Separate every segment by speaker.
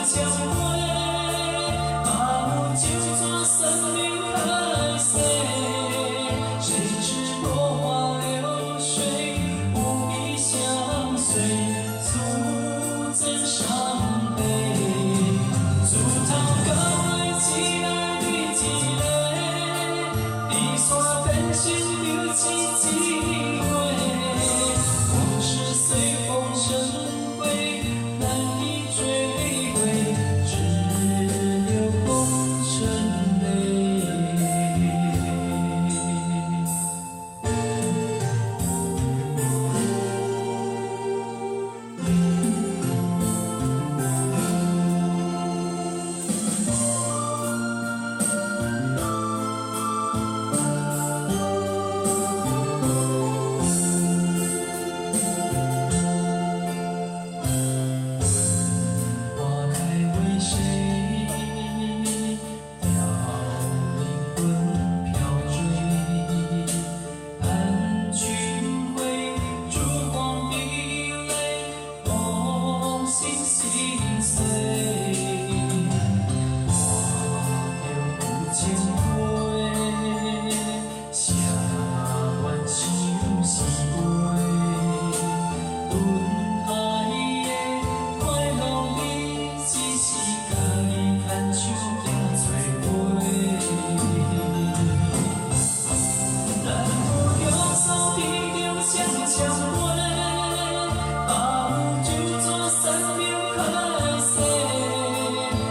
Speaker 1: 相陪，把酒泉生命海誓。谁知落花流水，无意相随，诉尽伤悲。自头到尾，只爱你一个，离散变成流星一回。往事随风尘归，难以追回，只留红尘泪。花开为谁？凋零魂飘坠。盼君回，烛光明泪，梦醒心碎。花流不见归，下晚秋是归。轮海的快乐你，只是家己牵手行做伙。咱有约束天中双双陪，把酒泉生命海誓。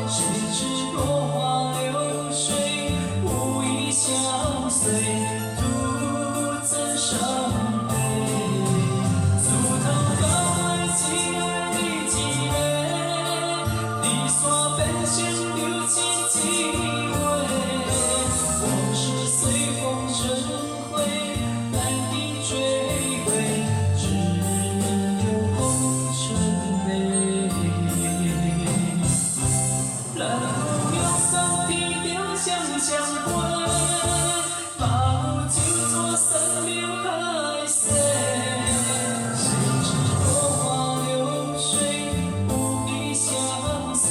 Speaker 1: 谁知落花流水，无意相随，徒增伤悲。自头到尾，只爱你一个，离散变成流星一回。往事随风尘灰，难以追回，只留红尘泪。咱有约束天中双陪，把酒泉生命海誓。谁知落花流水，无意相随。